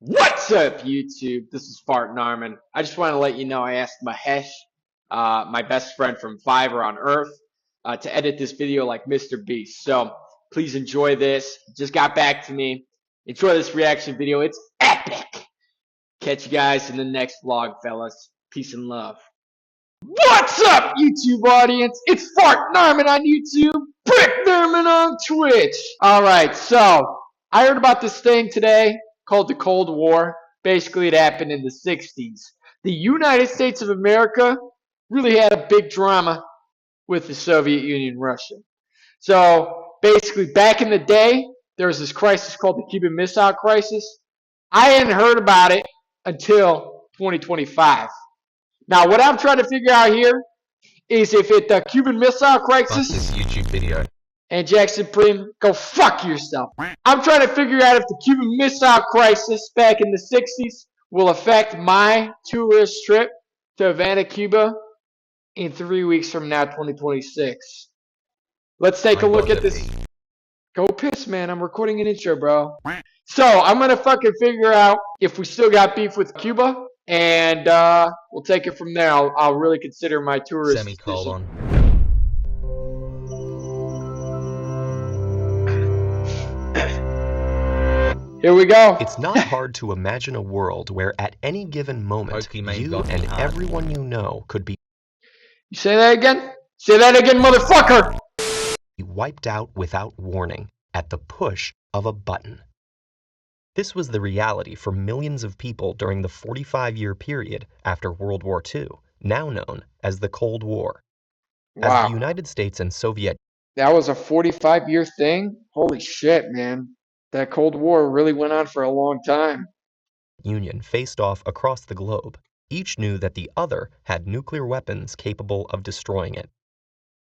What's up, YouTube? This is fartnarmon. I just want to let you know I asked Mahesh, my best friend from Fiverr on Earth, to edit this video like Mr. Beast. So please enjoy this. Just got back to me. Enjoy this reaction video. It's epic. Catch you guys in the next vlog, fellas. Peace and love. What's up, YouTube audience? It's fartnarmon on YouTube, bricknarmon on Twitch. Alright, so I heard about this thing today called the Cold War. Basically, it happened in the 60s. The United States of America really had a big drama with the Soviet Union and Russia. So basically, back in the day, there was this crisis called the Cuban Missile Crisis. I hadn't heard about it until 2025. Now, what I'm trying to figure out here is if it's the Cuban Missile Crisis. This YouTube video. And Jackson Supreme, go fuck yourself. I'm trying to figure out if the Cuban Missile Crisis back in the 60s will affect my tourist trip to Havana, Cuba in 3 weeks from now, 2026. Let's take a look at this. Go piss, man. I'm recording an intro, bro. So, I'm going to fucking figure out if we still got beef with Cuba, and we'll take it from there. I'll really consider my tourist Semicolon. Here we go. It's not hard to imagine a world where at any given moment, you and everyone you know could be You say that again? Say that again, motherfucker! wiped out without warning at the push of a button. This was the reality for millions of people during the 45-year period after World War II, now known as the Cold War. Wow. As the United States and Soviet That was a 45-year thing? Holy shit, man. That Cold War really went on for a long time. Union faced off across the globe, each knew that the other had nuclear weapons capable of destroying it.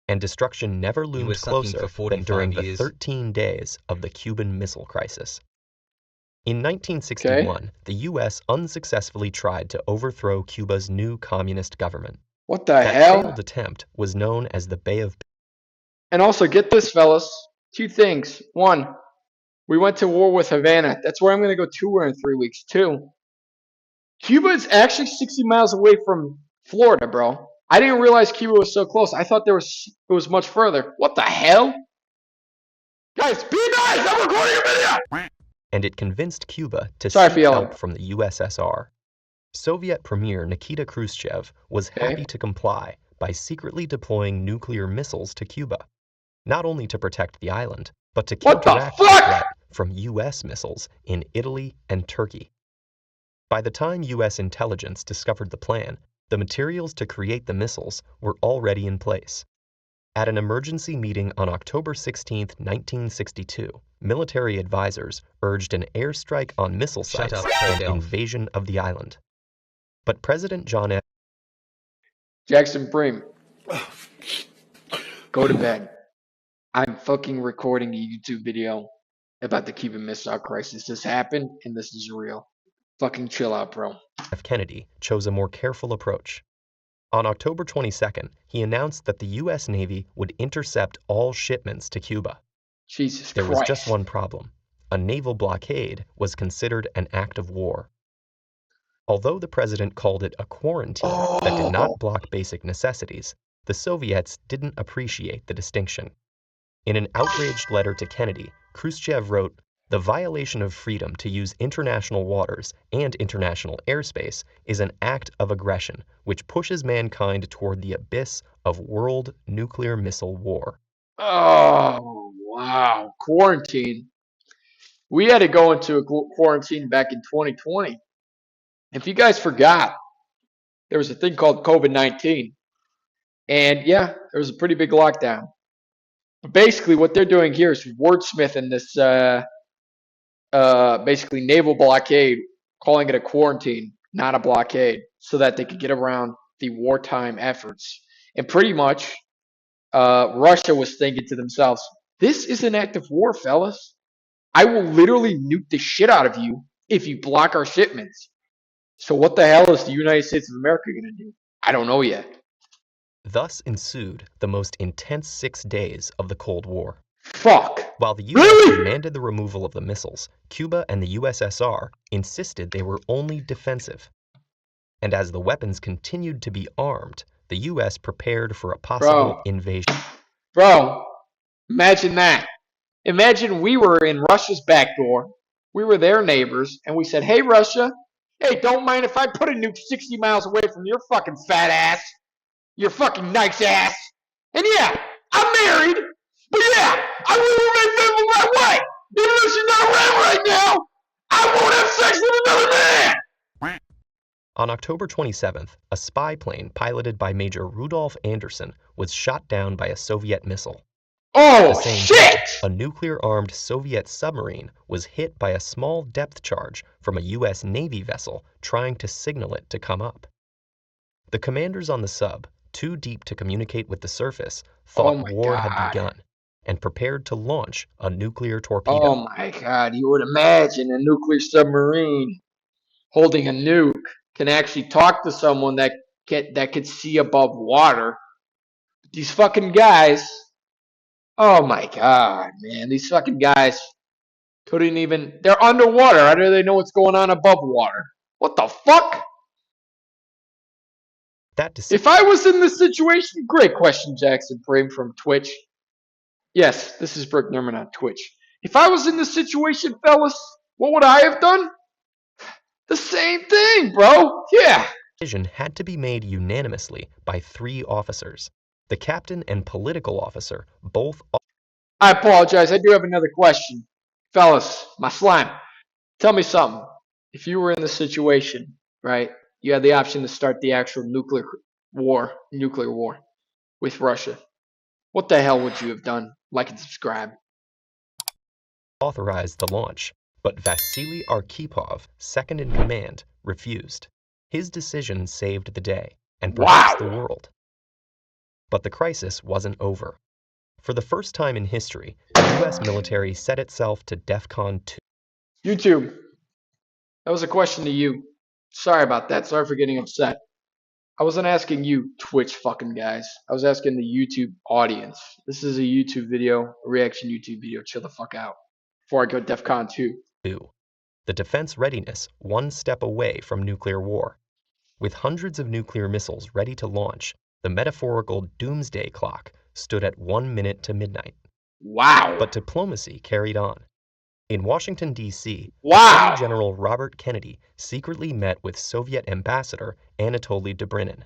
And destruction never loomed closer than during the 13 days of the Cuban Missile Crisis. In 1961, the U.S. unsuccessfully tried to overthrow Cuba's new communist government. What the That hell? failed attempt was known as the Bay of... And also, get this, fellas. Two things. One, we went to war with Havana. That's where I'm going to go tour in 3 weeks. Two, Cuba is actually 60 miles away from Florida, bro. I didn't realize Cuba was so close. I thought it was much further. What the hell? Guys, be nice! I'm recording a video! and it convinced Cuba to Sorry seek for yelling. help from the USSR. Soviet Premier Nikita Khrushchev was happy to comply by secretly deploying nuclear missiles to Cuba, not only to protect the island, but to counteract the threat from U.S. missiles in Italy and Turkey. By the time U.S. intelligence discovered the plan, the materials to create the missiles were already in place. At an emergency meeting on October 16, 1962, military advisors urged an airstrike on missile sites and invasion of the island. But President John F. Jackson Supreme, go to bed. I'm fucking recording a YouTube video about the Cuban Missile Crisis. This happened, and this is real. Fucking chill out, bro. F. Kennedy chose a more careful approach. On October 22nd, he announced that the U.S. Navy would intercept all shipments to Cuba. Jesus There Christ. was just one problem. A naval blockade was considered an act of war. Although the president called it a quarantine that did not block basic necessities, the Soviets didn't appreciate the distinction. In an outraged letter to Kennedy, Khrushchev wrote, "The violation of freedom to use international waters and international airspace is an act of aggression which pushes mankind toward the abyss of world nuclear missile war." Oh, wow. Quarantine. We had to go into a quarantine back in 2020. If you guys forgot, there was a thing called COVID-19. And yeah, there was a pretty big lockdown. But basically, what they're doing here is wordsmithing this basically naval blockade, calling it a quarantine, not a blockade, so that they could get around the wartime efforts. And pretty much, Russia was thinking to themselves, this is an act of war, fellas. I will literally nuke the shit out of you if you block our shipments. So what the hell is the United States of America going to do? I don't know yet. Thus ensued the most intense 6 days of the Cold War. Fuck. While the U.S. demanded the removal of the missiles, Cuba and the USSR insisted they were only defensive. And as the weapons continued to be armed, the U.S. prepared for a possible invasion. Bro, imagine that. Imagine we were in Russia's back door. We were their neighbors, and we said, hey, Russia, hey, don't mind if I put a nuke 60 miles away from your fucking fat ass, your fucking nice ass. And yeah, I'm married, but yeah, I will remain faithful to my wife. Even though she's not around right now, I won't have sex with another man. On October 27th, a spy plane piloted by Major Rudolf Anderson was shot down by a Soviet missile. Oh, shit! A nuclear-armed Soviet submarine was hit by a small depth charge from a U.S. Navy vessel trying to signal it to come up. The commanders on the sub, too deep to communicate with the surface, thought war had begun and prepared to launch a nuclear torpedo. Oh my God, you would imagine a nuclear submarine holding a nuke can actually talk to someone that could see above water. These fucking guys, oh my God, man, these fucking guys couldn't even, they're underwater. How do they know what's going on above water? What the fuck? If I was in this situation, great question, Jackson Frame from Twitch. Yes, this is fartnarmon on Twitch. If I was in this situation, fellas, what would I have done? The same thing, bro. Yeah. The decision had to be made unanimously by 3 officers. The captain and political officer both. I apologize. I do have another question. Fellas, my slime, tell me something. If you were in this situation, right, you had the option to start the actual nuclear war with Russia. What the hell would you have done? Like and subscribe. Authorized the launch, but Vasily Arkhipov, second in command, refused. His decision saved the day, and perhaps the world. But the crisis wasn't over. For the first time in history, the U.S. military set itself to DEFCON 2. YouTube, that was a question to you. Sorry about that. Sorry for getting upset. I wasn't asking you, Twitch fucking guys. I was asking the YouTube audience. This is a YouTube video, a reaction YouTube video. Chill the fuck out before I go DEFCON 2. The defense readiness one step away from nuclear war. With hundreds of nuclear missiles ready to launch, the metaphorical doomsday clock stood at 1 minute to midnight. Wow. But diplomacy carried on. In Washington, D.C., wow. Attorney General Robert Kennedy secretly met with Soviet Ambassador Anatoly Dobrynin.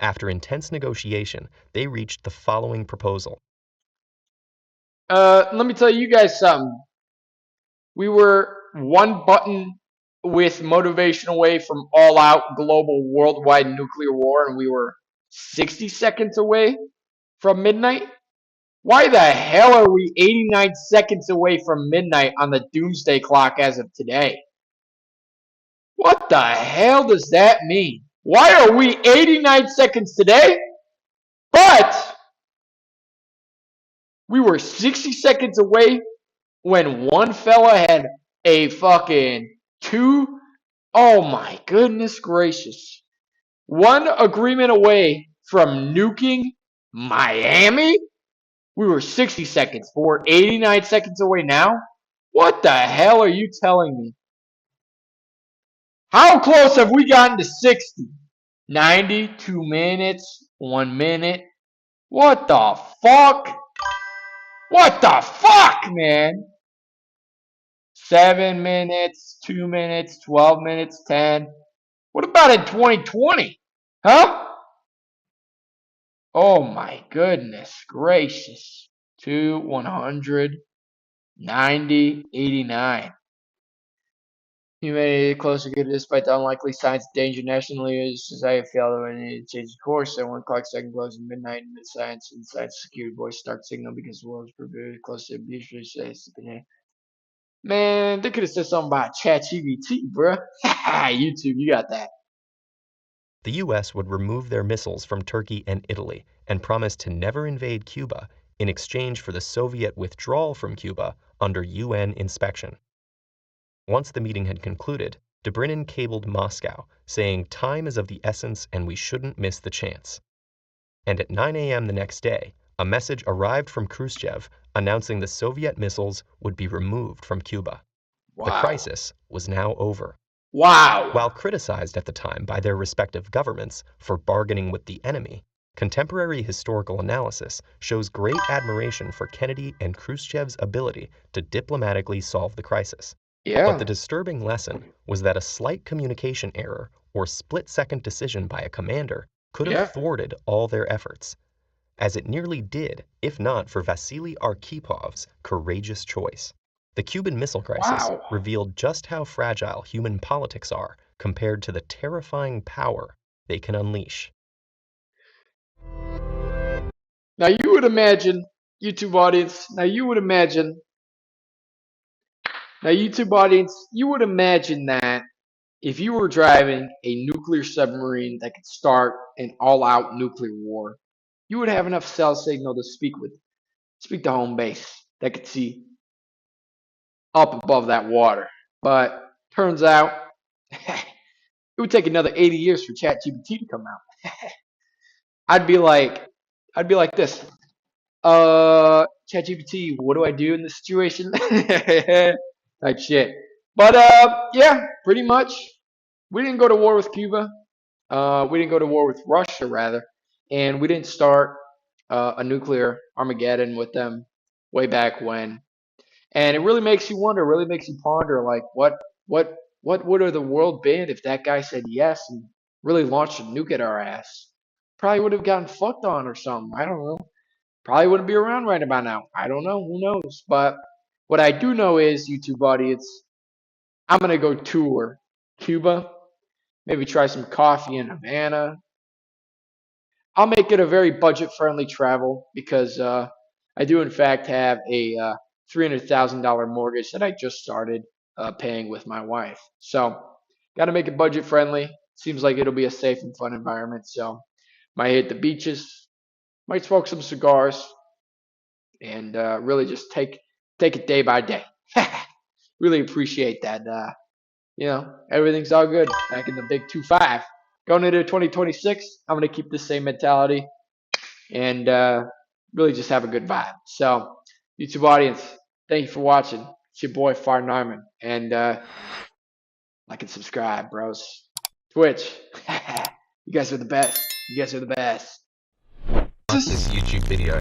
After intense negotiation, they reached the following proposal. Let me tell you guys something. We were one button with motivation away from all-out global worldwide nuclear war, and we were 60 seconds away from midnight. Why the hell are we 89 seconds away from midnight on the doomsday clock as of today? What the hell does that mean? Why are we 89 seconds today? But we were 60 seconds away when one fella had a fucking 2. Oh my goodness gracious. One agreement away from nuking Miami? We were 60 seconds. But we're 89 seconds away now? What the hell are you telling me? How close have we gotten to 60? 90, 2 minutes, 1 minute. What the fuck? What the fuck, man? 7 minutes, 2 minutes, 12 minutes, 10. What about in 2020? Huh? Oh my goodness gracious. 2, 100, 90, 89. Humanity closer to despite the unlikely signs of danger nationally as society failed when it changed course at 1 o'clock second close at midnight mid science and science security voice start signal because the world is very close to abuse says man, they could have said something about ChatGPT, bruh. YouTube, you got that. The U.S. would remove their missiles from Turkey and Italy and promise to never invade Cuba in exchange for the Soviet withdrawal from Cuba under UN inspection. Once the meeting had concluded, Dobrynin cabled Moscow, saying time is of the essence and we shouldn't miss the chance. And at 9 a.m. the next day, a message arrived from Khrushchev announcing the Soviet missiles would be removed from Cuba. The Wow. crisis was now over. Wow. While criticized at the time by their respective governments for bargaining with the enemy, contemporary historical analysis shows great admiration for Kennedy and Khrushchev's ability to diplomatically solve the crisis. But the Yeah. disturbing lesson was that a slight communication error or split-second decision by a commander could have Yeah. thwarted all their efforts, as it nearly did, if not for Vasily Arkhipov's courageous choice. The Cuban Missile Crisis Wow. revealed just how fragile human politics are compared to the terrifying power they can unleash. Now you would imagine, YouTube audience, you would imagine that if you were driving a nuclear submarine that could start an all-out nuclear war, you would have enough cell signal to speak to home base that could see up above that water. But turns out it would take another 80 years for ChatGPT to come out. I'd be like this. ChatGPT, what do I do in this situation? Like shit. But yeah, pretty much. We didn't go to war with Cuba. We didn't go to war with Russia, rather, and we didn't start a nuclear Armageddon with them way back when. And it really makes you wonder, really makes you ponder, like what would have the world been if that guy said yes and really launched a nuke at our ass? Probably would have gotten fucked on or something. I don't know. Probably wouldn't be around right about now. I don't know. Who knows? But what I do know is, YouTube audience, I'm gonna go tour Cuba. Maybe try some coffee in Havana. I'll make it a very budget-friendly travel because I do, in fact, have a $300,000 mortgage that I just started paying with my wife. So, got to make it budget-friendly. Seems like it'll be a safe and fun environment. So, might hit the beaches, might smoke some cigars, and really just take it day by day. Really appreciate that. Everything's all good back in the big 2-5. Going into 2026, I'm going to keep the same mentality and really just have a good vibe. So, YouTube audience, thank you for watching. It's your boy fartnarmon, and like and subscribe, bros. Twitch, you guys are the best. You guys are the best. Watch this YouTube video.